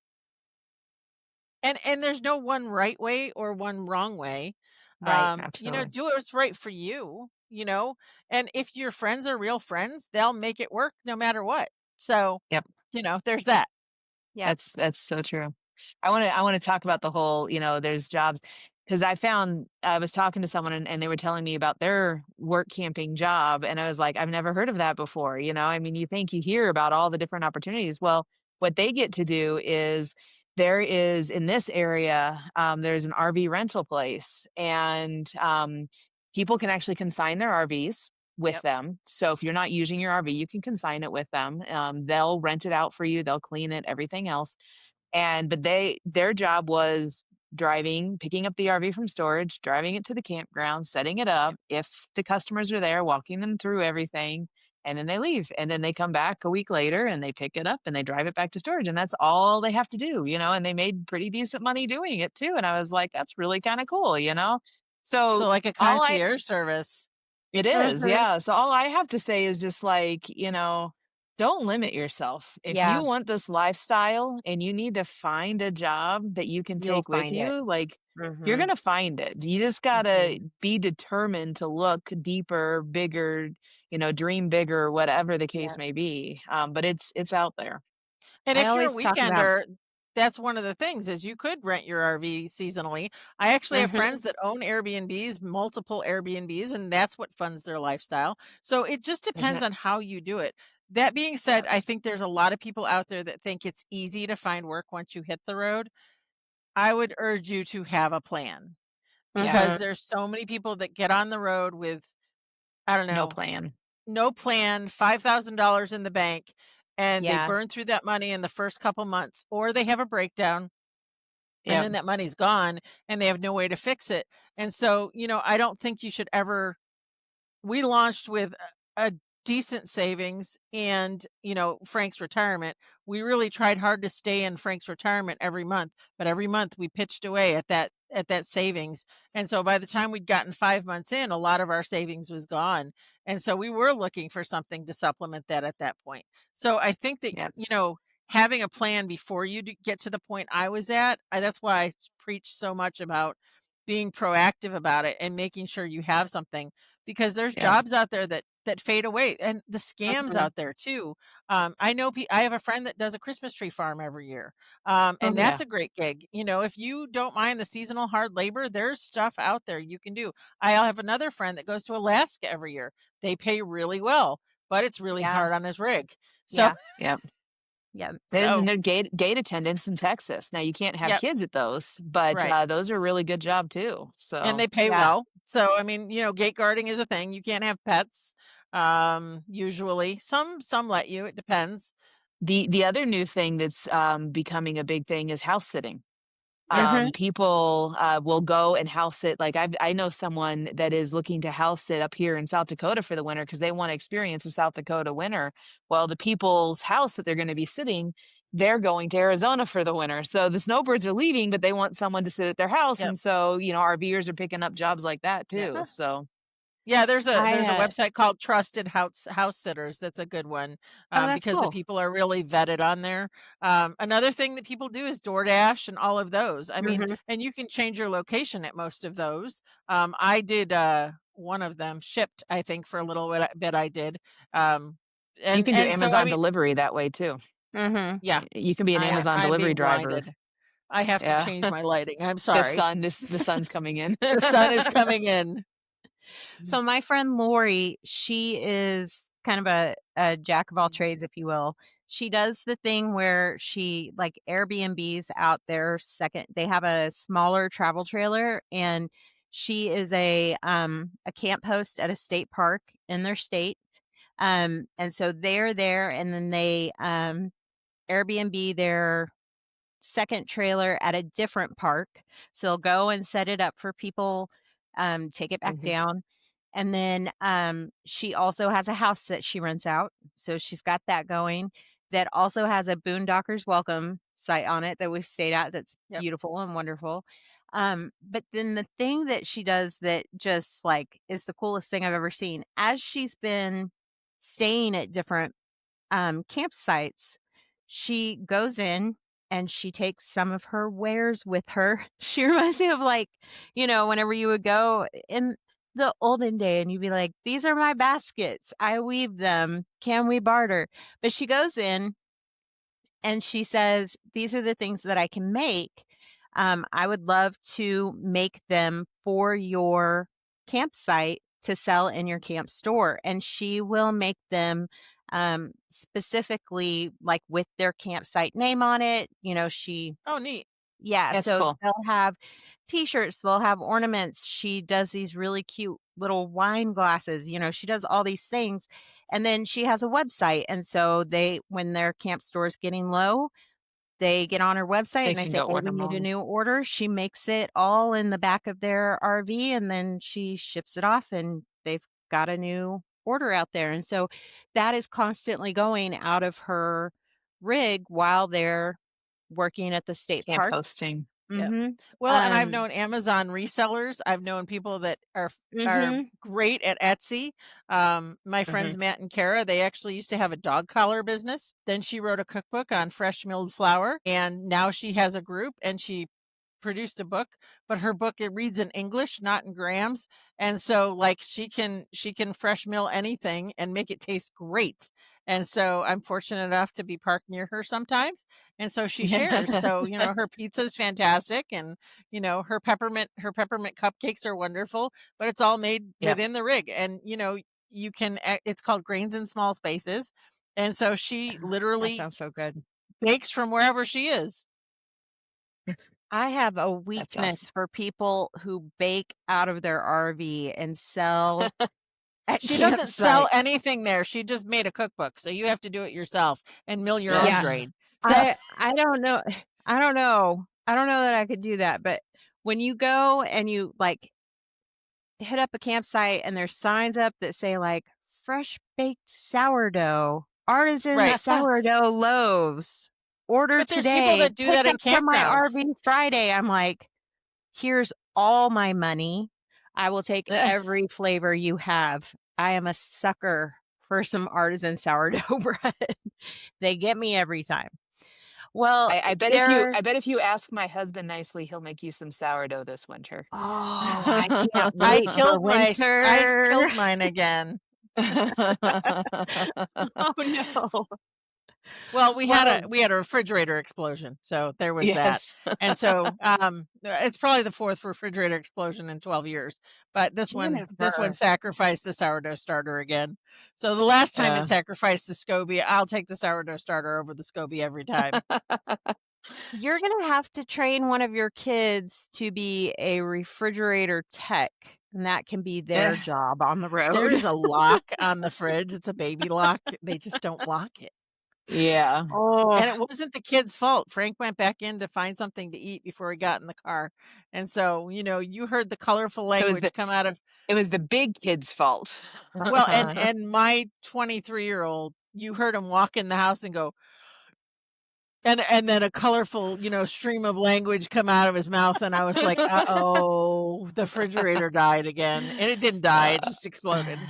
and there's no one right way or one wrong way. Right. Absolutely. Do what's right for you, and if your friends are real friends, they'll make it work no matter what. So, Yep. There's that. Yeah. That's so true. I want to talk about the whole, there's jobs because I was talking to someone and they were telling me about their work camping job and I was like, I've never heard of that before. I mean, you think you hear about all the different opportunities. Well, what they get to do is there is in this area, there's an RV rental place and people can actually consign their RVs with Yep. them. So if you're not using your RV, you can consign it with them. They'll rent it out for you. They'll clean it, everything else. But their job was driving, picking up the RV from storage, driving it to the campground, setting it up. If the customers are there, walking them through everything, and then they leave. And then they come back a week later and they pick it up and they drive it back to storage. And that's all they have to do, and they made pretty decent money doing it too. And I was like, that's really kind of cool, So So like a all I concierge service. it is, yeah. So all I have to say is just like, don't limit yourself. If Yeah. you want this lifestyle and you need to find a job that you can You'll take with find it. you, like you're Mhm. going to find it. You just got to be determined to look deeper, bigger, dream bigger, whatever the case Yeah. may be. But it's out there. And I if you're a always talk about weekender, that's one of the things is you could rent your RV seasonally. I actually have friends that own Airbnbs, multiple Airbnbs, and that's what funds their lifestyle. So it just depends on how you do it. That being said, I think there's a lot of people out there that think it's easy to find work once you hit the road. I would urge you to have a plan because there's so many people that get on the road with, I don't No know, plan. no plan, $5,000 in the bank, and they Yeah. burn through that money in the first couple months, or they have a breakdown, and then that money's gone and they have no way to fix it. And so, I don't think you should ever. We launched with a decent savings and, Frank's retirement. We really tried hard to stay in Frank's retirement every month, but every month we pitched away at that savings. And so by the time we'd gotten 5 months in, a lot of our savings was gone. And so we were looking for something to supplement that at that point. So I think that, having a plan before you get to the point I was at, that's why I preach so much about being proactive about it and making sure you have something, because there's jobs out there that fade away, and the scams out there too. I know I have a friend that does a Christmas tree farm every year. And that's a great gig. If you don't mind the seasonal hard labor, there's stuff out there you can do. I have another friend that goes to Alaska every year. They pay really well, but it's really hard on his rig. So Yeah. Then they're gate attendants in Texas. Now you can't have kids at those, but Right. those are a really good job too. So and they pay well. So I mean, gate guarding is a thing. You can't have pets. Usually, some let you. It depends. The other new thing that's becoming a big thing is house sitting. Yes. People will go and house sit. Like I know someone that is looking to house sit up here in South Dakota for the winter because they want to experience a South Dakota winter. Well, the people's house that they're going to be sitting, they're going to Arizona for the winter. So the snowbirds are leaving, but they want someone to sit at their house. Yep. And so, RVers are picking up jobs like that too. Yeah. So Yeah, there's a website called Trusted House Sitters. That's a good one, that's because cool. the people are really vetted on there. Another thing that people do is DoorDash and all of those. I mean, and you can change your location at most of those. I did one of them, Shipped, I think, for a little bit. I did. You can do and so, Amazon delivery that way too. Yeah, You can be an Amazon I'm delivery being driver. blinded. I have to change my lighting. I'm sorry. The sun's coming in. The sun is coming in. So my friend Lori, she is kind of a jack of all trades, if you will. She does the thing where she like Airbnbs out their they have a smaller travel trailer, and she is a camp host at a state park in their state. And so they're there, and then they Airbnb their second trailer at a different park. So they'll go and set it up for people, take it back down. And then she also has a house that she rents out. So she's got that going. That also has a Boondockers Welcome site on it that we've stayed at. That's beautiful and wonderful. But then the thing that she does that just like is the coolest thing I've ever seen, as she's been staying at different campsites, she goes in and she takes some of her wares with her. She reminds me of like, whenever you would go in the olden day and you'd be like, these are my baskets. I weave them. Can we barter? But she goes in and she says, these are the things that I can make. I would love to make them for your campsite to sell in your camp store. And she will make them specifically like with their campsite name on it. Oh, neat. Yeah. That's so cool. they'll have t-shirts, they'll have ornaments. She does these really cute little wine glasses. She does all these things. And then she has a website. And so when their camp store is getting low, they get on her website and they say, hey, we need a new order. She makes it all in the back of their RV, and then she ships it off, and they've got a new order out there. And so that is constantly going out of her rig while they're working at the state Camp park. hosting. Well, and I've known Amazon resellers. I've known people that are great at Etsy. My friends Matt and Kara, they actually used to have a dog collar business. Then she wrote a cookbook on fresh milled flour, and now she has a group, and she produced a book, but her book, it reads in English, not in grams. And so like she can fresh mill anything and make it taste great. And so I'm fortunate enough to be parked near her sometimes. And so she shares. So, her pizza is fantastic, and, her peppermint cupcakes are wonderful, but it's all made within the rig. And, you can, it's called Grains in Small Spaces. And so she literally sounds so good. bakes from wherever she is. I have a weakness for people who bake out of their RV and sell. She doesn't sell anything there. She just made a cookbook, so you have to do it yourself and mill your own grain. So I don't know. I don't know that I could do that, but when you go and you like hit up a campsite and there's signs up that say like fresh baked sourdough, artisan Right. sourdough loaves, order But there's people today, that do pick that in up from my campgrounds. RV Friday. I'm like, here's all my money. I will take every flavor you have. I am a sucker for some artisan sourdough bread. They get me every time. Well, I bet there. if you ask my husband nicely, he'll make you some sourdough this winter. Oh, I can't wait for I winter. killed mine again. Oh no. Well, we Well, had a refrigerator explosion, so there was that. Yes. And so it's probably the fourth refrigerator explosion in 12 years. But this one Jennifer. sacrificed the sourdough starter again. So the last time Yeah. it sacrificed the SCOBY, I'll take the sourdough starter over the SCOBY every time. You're gonna have to train one of your kids to be a refrigerator tech, and that can be their job on the road. There is a lock on the fridge. It's a baby lock. They just don't lock it. Yeah. Oh, And it wasn't the kid's fault. Frank went back in to find something to eat before he got in the car. And so, you heard the colorful language come out of It was the big kid's fault. well, and my 23-year-old, you heard him walk in the house and go, and then a colorful, stream of language come out of his mouth, and I was like, uh-oh, the refrigerator died again. And it didn't die, it just exploded.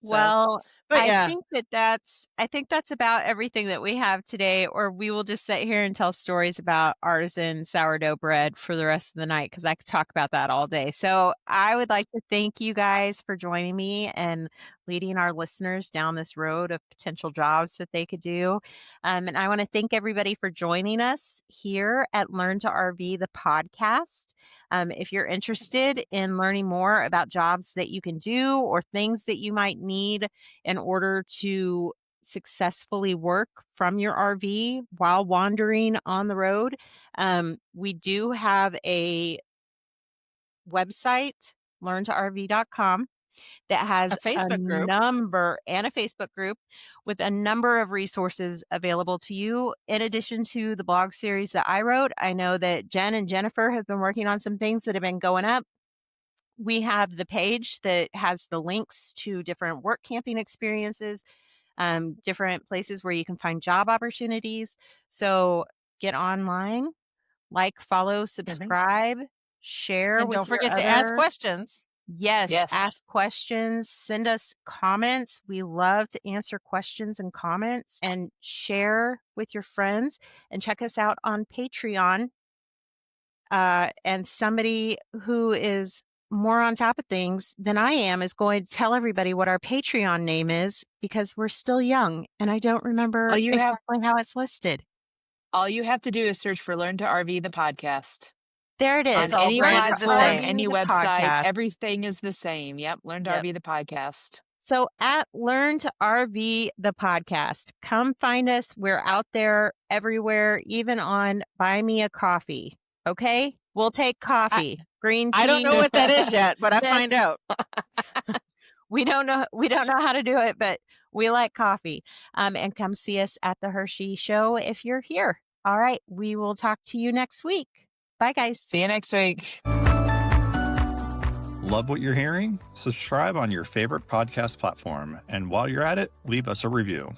So, well, but I yeah. think that's about everything that we have today, or we will just sit here and tell stories about artisan sourdough bread for the rest of the night because I could talk about that all day. So I would like to thank you guys for joining me and leading our listeners down this road of potential jobs that they could do. And I want to thank everybody for joining us here at Learn to RV, the podcast. If you're interested in learning more about jobs that you can do or things that you might need in order to successfully work from your RV while wandering on the road, we do have a website, learntorv.com, that has A Facebook group. a Facebook group with a number of resources available to you. In addition to the blog series that I wrote, I know that Jen and Jennifer have been working on some things that have been going up. We have the page that has the links to different work camping experiences, different places where you can find job opportunities. So get online, like, follow, subscribe, share And with don't your forget to ask other- questions. Yes, Yes. ask questions, send us comments. We love to answer questions and comments, and share with your friends, and check us out on Patreon. And somebody who is more on top of things than I am is going to tell everybody what our Patreon name is because we're still young and I don't remember exactly how it's listed. All you have to do is search for Learn to RV the podcast. There it is. It's all On any branded the platform, same. any The website, podcast. everything is the same. Yep, Learn to Yep. RV the podcast. So at Learn to RV the podcast, come find us. We're out there everywhere, even on Buy Me a Coffee. Okay? We'll take coffee, green tea. I don't know what that is yet, but I Then- find out. We don't know how to do it, but we like coffee. And come see us at the Hershey Show if you're here. All right. We will talk to you next week. Bye, guys. See you next week. Love what you're hearing? Subscribe on your favorite podcast platform. And while you're at it, leave us a review.